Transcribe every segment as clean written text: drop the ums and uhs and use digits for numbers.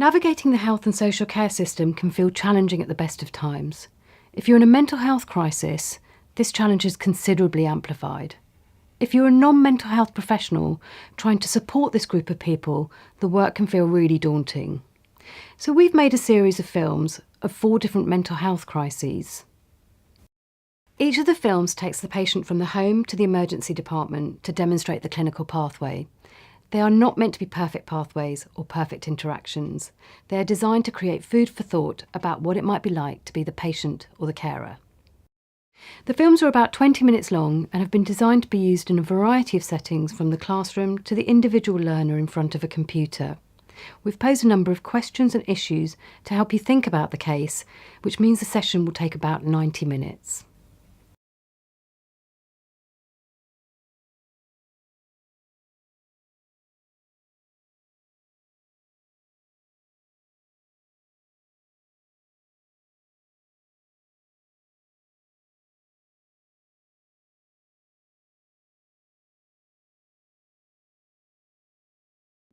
Navigating the health and social care system can feel challenging at the best of times. If you're in a mental health crisis, this challenge is considerably amplified. If you're a non-mental health professional trying to support this group of people, the work can feel really daunting. So we've made a series of films of 4 different mental health crises. Each of the films takes the patient from the home to the emergency department to demonstrate the clinical pathway. They are not meant to be perfect pathways or perfect interactions. They are designed to create food for thought about what it might be like to be the patient or the carer. The films are about 20 minutes long and have been designed to be used in a variety of settings, from the classroom to the individual learner in front of a computer. We've posed a number of questions and issues to help you think about the case, which means the session will take about 90 minutes.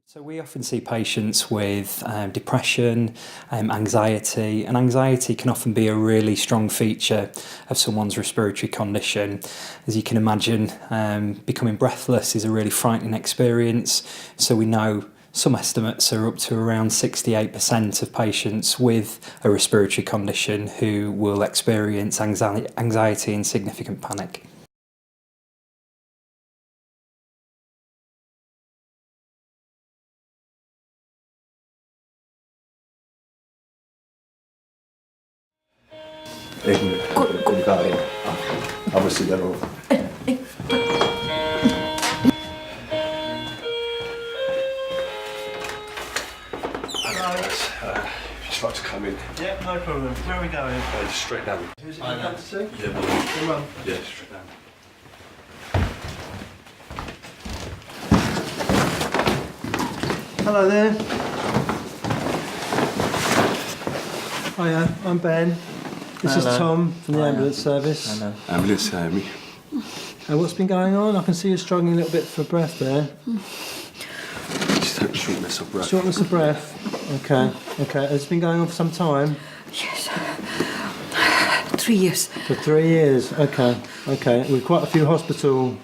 So we often see patients with depression, anxiety, and anxiety can often be a really strong feature of someone's respiratory condition. As you can imagine, becoming breathless is a really frightening experience. So we know some estimates are up to around 68% of patients with a respiratory condition who will experience anxiety and significant panic. Just like to come in. Yeah, no problem. Where are we going? Just straight down. Who's it you come to see? Yeah, mum. Your mum? Yeah, straight down. Hello there. Hiya, I'm Ben. This is Tom from the ambulance service. Hello. Ambulance, me. What's been going on? I can see you're struggling a little bit for breath there. Just have shortness of breath. Shortness of breath. Okay, okay. Has it been going on for some time? Yes. 3 years. For 3 years. Okay, okay. With quite a few hospital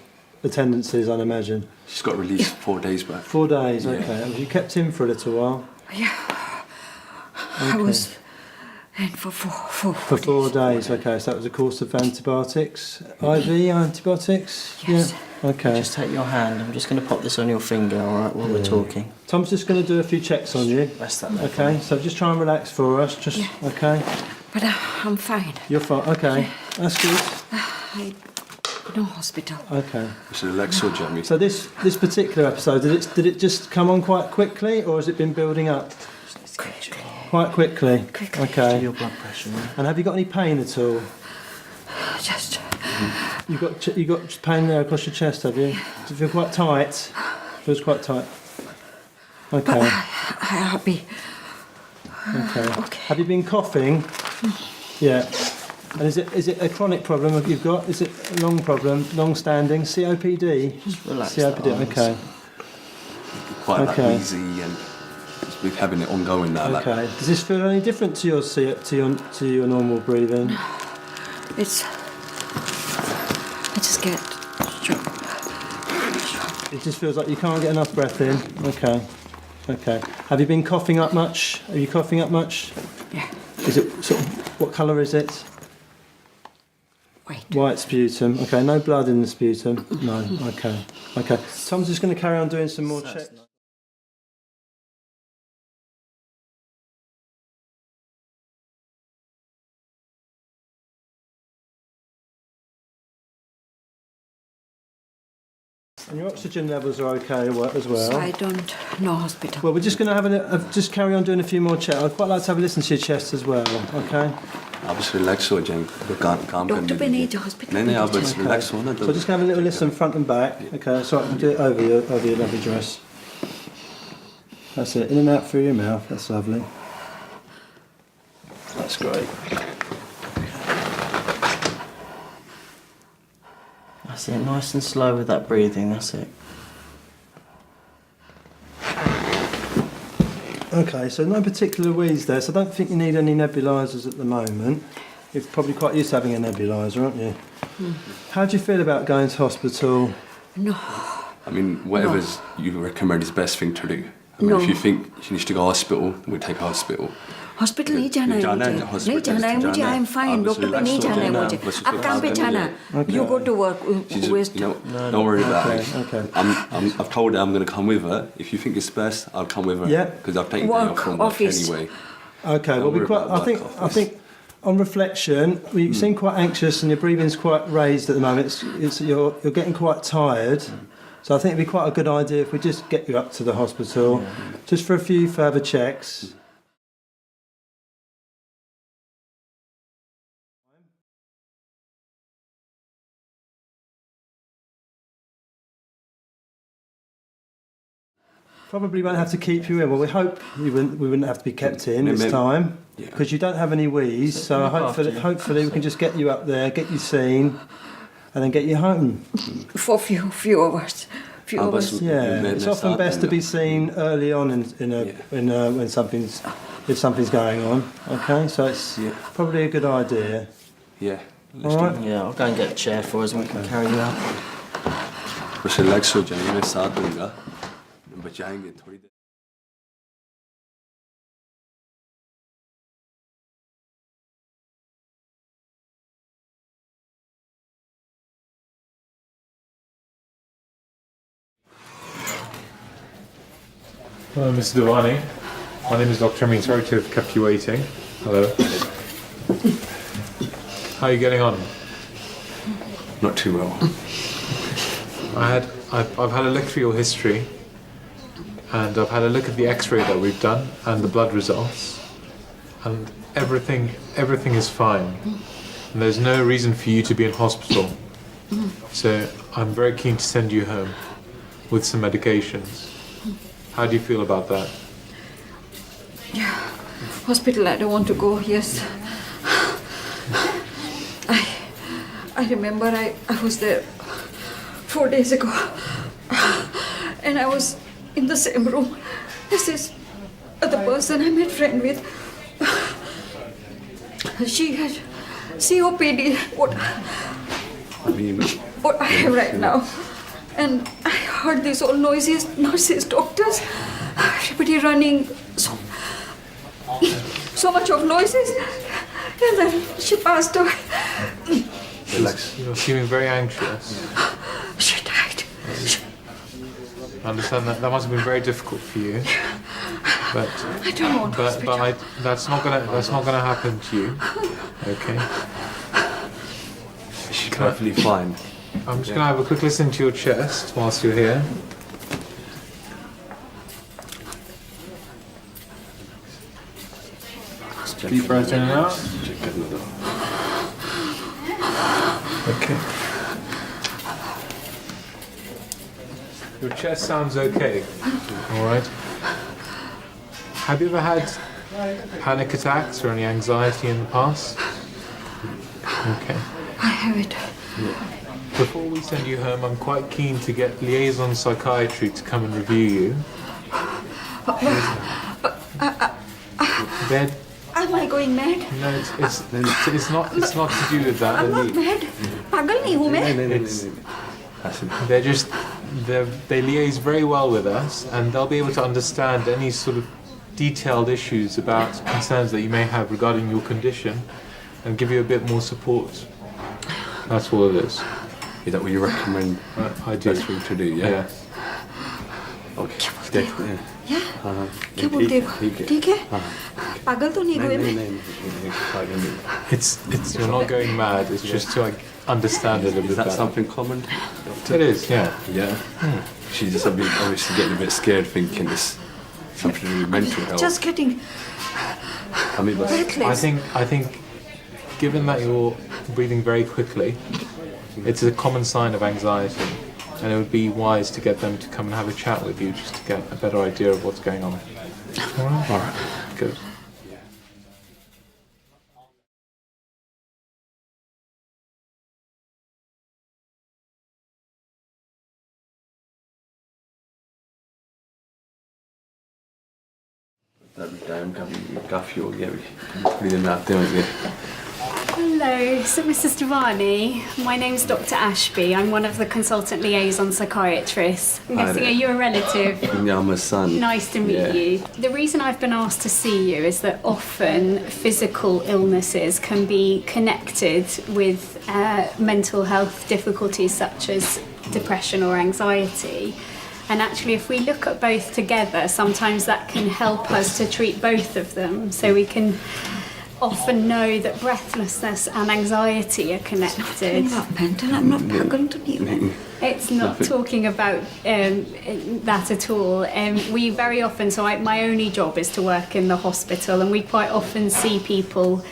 attendances, I'd imagine. She's got released 4 days back. 4 days. Okay. Have you kept in for a little while? Yeah. I was in for 4 days. Okay. So that was a course of antibiotics, IV antibiotics. Yes. Yeah. Okay. Just take your hand. I'm just going to pop this on your finger, all right, while we're talking. Tom's just going to do a few checks on you. Rest that there. Okay, so just try and relax for us. Just okay. But I'm fine. You're fine. Okay, that's good. No hospital. Okay. It's a leg surgery, I mean. So this particular episode, did it just come on quite quickly, or has it been building up? Quickly. Quite quickly. Quickly. Okay. Your blood pressure. Yeah? And have you got any pain at all? Just. You got pain there across your chest, have you? Does it feel quite tight? Feels quite tight. Okay. I'll be. Okay. Okay. Have you been coughing? Yeah. And is it a chronic problem that you've got? Is it a long problem, long-standing COPD? Just relax. COPD. the arms. Okay. Quite like Okay. wheezy and we're having it ongoing now. Like, Okay. Does this feel any different to your normal breathing? It's. I just get. It just feels like you can't get enough breath in. Okay. Okay. Have you been coughing up much? Are you coughing up much? Yeah. Is it sort of, what colour is it? Wait. White sputum. Okay. No blood in the sputum. No. Okay. Okay. Tom's just going to carry on doing some more checks. And your oxygen levels are okay as well. I don't know hospital. Well, we're just going to have just carry on doing a few more checks. I'd quite like to have a listen to your chest as well. Okay. obviously leg surgeon. Dr. Benito hospital. Nee, aber het is relax hoor. So just have a little listen front and back. Okay, so I can do it over your lovely dress. That's it. In and out through your mouth. That's lovely. That's great. That's it, nice and slow with that breathing, that's it. Okay, so no particular wheeze there, so I don't think you need any nebulisers at the moment. You're probably quite used to having a nebuliser, aren't you? How do you feel about going to hospital? No. I mean, whatever's you recommend is the best thing to do. I mean, if you think you need to go to hospital, we'll take a hospital. Hospital नहीं जाना है मुझे नहीं जाना है मुझे I am fine doctor पे नहीं जाना है मुझे अब काम पे जाना you go to work waste don't worry about it. Okay. I've told her I'm going to come with her. If you think it's best, I'll come with her. Yeah. Because I've taken her Work, off from work office. anyway. Okay, well, Don't worry about I work think on reflection, you seem quite anxious and your breathing's quite raised at the moment. You're getting quite tired. So I think it'd be quite a good idea if we just get you up to the hospital, just for a few further checks. Probably won't have to keep you in. Well, we hope we wouldn't have to be kept in this time because you don't have any wheeze. So hopefully we can just get you up there, get you seen, and then get you home. for few hours. Yeah, it's often best to be seen early on when something's going on. Okay, so it's probably a good idea. Yeah. All right. Yeah, I'll go and get a chair for us and we can carry you out. बस relax हो जाएंगे, मैं साथ दूंगा, बचाएंगे थोड़ी देर. Hello, Mr. Devani. My name is Dr. Amin. Sorry to have kept you waiting. Hello. How are you getting on? Not too well. I've had a look through your history, and I've had a look at the X-ray that we've done and the blood results, and everything is fine. And there's no reason for you to be in hospital. So I'm very keen to send you home with some medications. How do you feel about that? Yeah, hospital. I don't want to go. Yes, I remember I was there 4 days ago, and I was in the same room as this other person I made friend with. She had COPD. What I have right now. And I heard these all noises, nurses, doctors, everybody running, so much of noises. And then she passed away. Relax. You're seeming very anxious. She died. I understand that must have been very difficult for you. But I don't want hospital. that's not gonna happen to you. Okay. She's perfectly fine. I'm just gonna have a quick listen to your chest whilst you're here. Deep breath in and out. Okay. Your chest sounds okay. All right. Have you ever had panic attacks or any anxiety in the past? Okay. I have it. Before we send you home, I'm quite keen to get liaison psychiatry to come and review you. They're, Am I going mad? no, it's not to do with that. I'm not mad. पागल नहीं हूँ मैं. They liaise very well with us, and they'll be able to understand any sort of detailed issues about concerns that you may have regarding your condition, and give you a bit more support. That's all it is. Is that what you recommend? I do. Best thing to do, yeah? Yeah. Okay. क्या? क्या बोलते हो? ठीक है? पागल तो नहीं हुए मैं? It's you're not going mad. It's just to understand it a little Is bit that better. something common? It is, yeah. Yeah. She's just obviously getting a bit scared, thinking it's something to do with mental health. Just getting I mean, but breathless. I think, given that you're breathing very quickly, it's a common sign of anxiety, and it would be wise to get them to come and have a chat with you just to get a better idea of what's going on. All right. All right. Good. every day. I'm going to gaff you, yeah, we didn't have to, don't we? Hello, so Mr. Stevani. My name's Dr. Ashby. I'm one of the consultant liaison psychiatrists. I'm guessing, are you a relative? Yeah, I'm a son. Nice to meet you. The reason I've been asked to see you is that often physical illnesses can be connected with mental health difficulties such as depression or anxiety. And actually, if we look at both together, sometimes that can help us to treat both of them. So we can often know that breathlessness and anxiety are connected. I'm not mental, I'm not going to you. It's not talking about that at all. We very often, my only job is to work in the hospital, and we quite often see people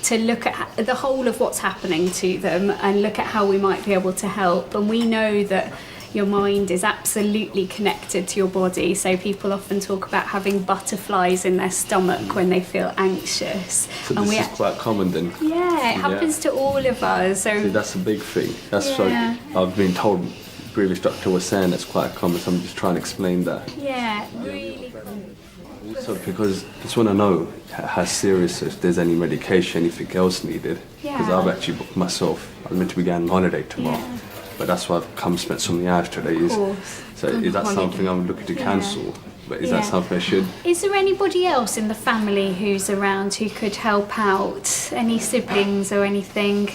to look at the whole of what's happening to them and look at how we might be able to help. And we know that your mind is absolutely connected to your body. So people often talk about having butterflies in their stomach when they feel anxious. So this is quite common then? Yeah, it happens to all of us. So see, that's a big thing. That's like, I've been told, the previous doctor was saying that's quite common, so I'm just trying to explain that. Yeah, really cool. So because I just want to know how serious, if there's any medication, anything else needed. Because I've actually booked myself. I'm meant to be going on holiday tomorrow. Yeah. But that's why I've come spent some of the hours today. So is that something I'm looking to cancel? But is that something I should? Is there anybody else in the family who's around who could help out? Any siblings or anything?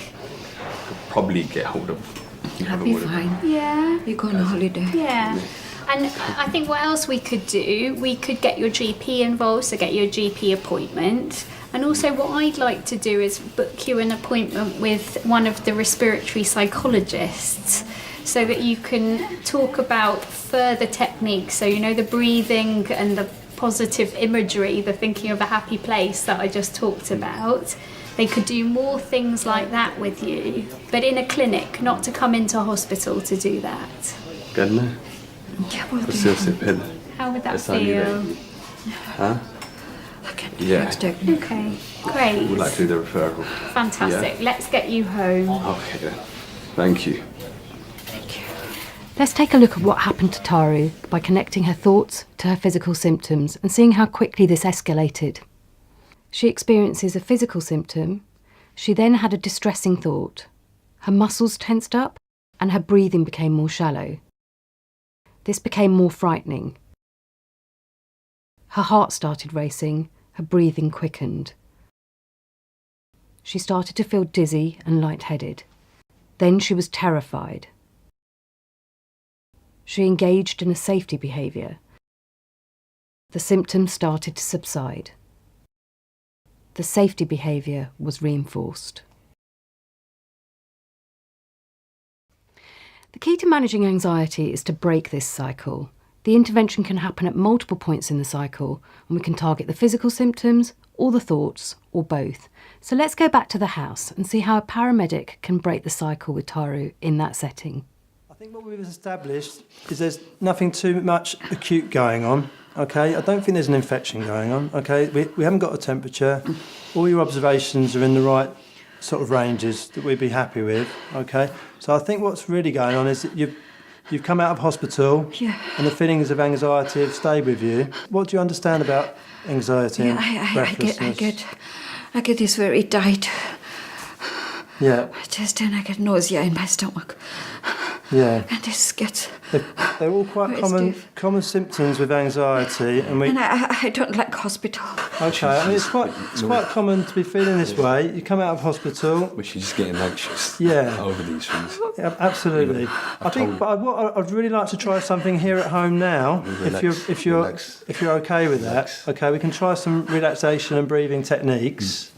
Probably get hold of. I'll be fine. Yeah. You go on a holiday. Yeah. And I think what else we could do, we could get your GP involved, so get your GP appointment. And also what I'd like to do is book you an appointment with one of the respiratory psychologists so that you can talk about further techniques. So, you know, the breathing and the positive imagery, the thinking of a happy place that I just talked about. They could do more things like that with you, but in a clinic, not to come into hospital to do that. Good, no? How would that feel? Huh? Yeah. Okay, great. We'd like to do the referral. Fantastic. Yeah. Let's get you home. Okay then. Thank you. Let's take a look at what happened to Taru by connecting her thoughts to her physical symptoms and seeing how quickly this escalated. She experiences a physical symptom. She then had a distressing thought. Her muscles tensed up and her breathing became more shallow. This became more frightening. Her heart started racing, her breathing quickened. She started to feel dizzy and lightheaded. Then she was terrified. She engaged in a safety behaviour. The symptoms started to subside. The safety behaviour was reinforced. The key to managing anxiety is to break this cycle. The intervention can happen at multiple points in the cycle, and we can target the physical symptoms, or the thoughts, or both. So let's go back to the house and see how a paramedic can break the cycle with Taru in that setting. I think what we've established is there's nothing too much acute going on, okay? I don't think there's an infection going on, okay? We haven't got a temperature. All your observations are in the right sort of ranges that we'd be happy with, okay? So I think what's really going on is that you've come out of hospital and the feelings of anxiety have stayed with you. What do you understand about anxiety and breathlessness? I get this very tight chest and I get nausea in my stomach. Yeah. And this gets... They're all quite common symptoms with anxiety, and I don't like hospital. Okay, I mean it's quite common to be feeling this way. You come out of hospital. But she's just getting anxious. Over these things. Yeah, absolutely. I'd really like to try something here at home now. If you're okay with that. Okay, we can try some relaxation and breathing techniques.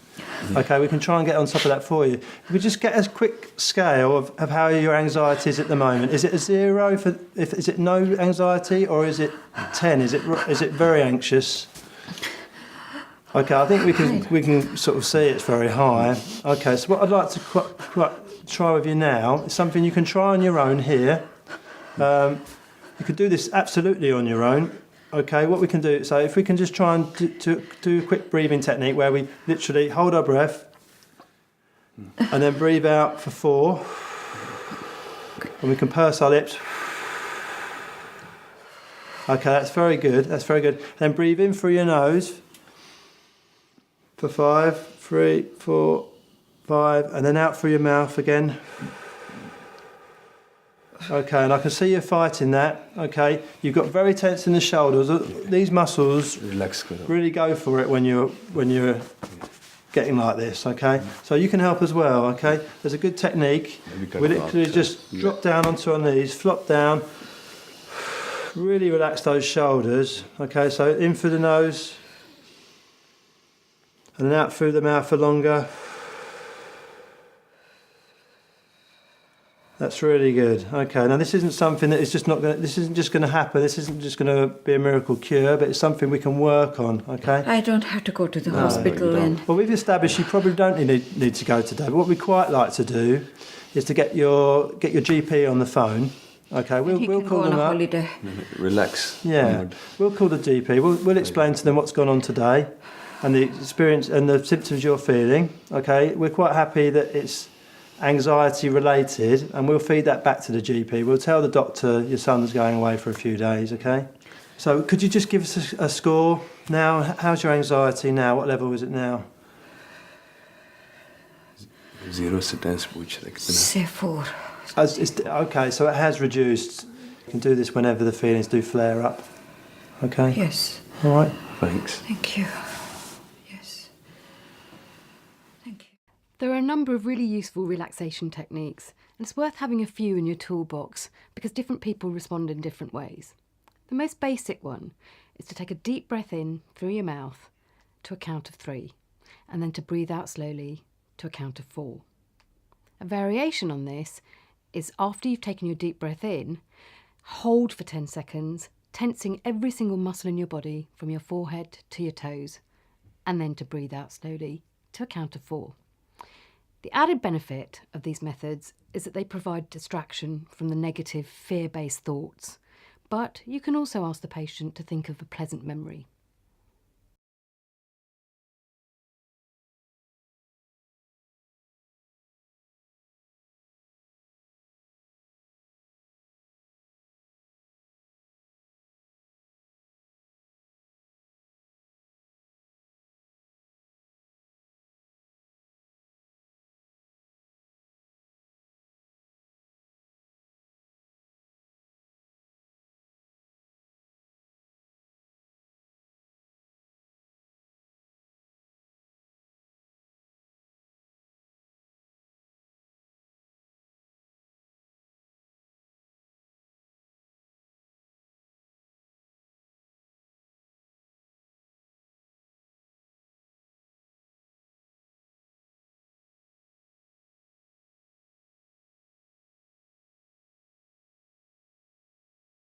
Okay, we can try and get on top of that for you. We just get a quick scale of how your anxiety is at the moment. Is it a 0 is it no anxiety, or is it 10? Is it very anxious? Okay, I think we can sort of see it's very high. Okay, so what I'd like to try with you now is something you can try on your own here. You could do this absolutely on your own. Okay, what we can do, so if we can just try and do a quick breathing technique where we literally hold our breath and then breathe out for 4, and we can purse our lips. Okay, that's very good, Then breathe in through your nose For 5, 3, 4, 5, and then out through your mouth again. Okay, and I can see you're fighting that. Okay, you've got very tense in the shoulders. These muscles Relax. really go for it when you're getting like this. Okay, so you can help as well. Okay, there's a good technique. We literally just drop down onto our knees, flop down. Really relax those shoulders. Okay, so in through the nose, and then out through the mouth for longer. That's really good. Okay, now this isn't something that is just not going. This isn't just going to happen. This isn't just going to be a miracle cure, but it's something we can work on. Okay. I don't have to go to the hospital. Well, we've established you probably don't need to go today. But what we quite like to do is to get your GP on the phone. Okay, we'll call them up. Holiday. Relax. Yeah, we'll call the GP. We'll explain to them what's gone on today, and the experience and the symptoms you're feeling. Okay, we're quite happy that it's anxiety related, and we'll feed that back to the GP. We'll tell the doctor your son's going away for a few days, okay? So could you just give us a score now? How's your anxiety now? What level is it now? 0 sentence which like Say 4. Okay, so it has reduced. You can do this whenever the feelings do flare up. Okay? Yes. All right. Thanks. Thank you. Yes. Thank you. There are a number of really useful relaxation techniques, and it's worth having a few in your toolbox because different people respond in different ways. The most basic one is to take a deep breath in through your mouth to a count of 3, and then to breathe out slowly to a count of 4. A variation on this is after you've taken your deep breath in, hold for 10 seconds, tensing every single muscle in your body from your forehead to your toes, and then to breathe out slowly to a count of 4. The added benefit of these methods is that they provide distraction from the negative fear-based thoughts, but you can also ask the patient to think of a pleasant memory.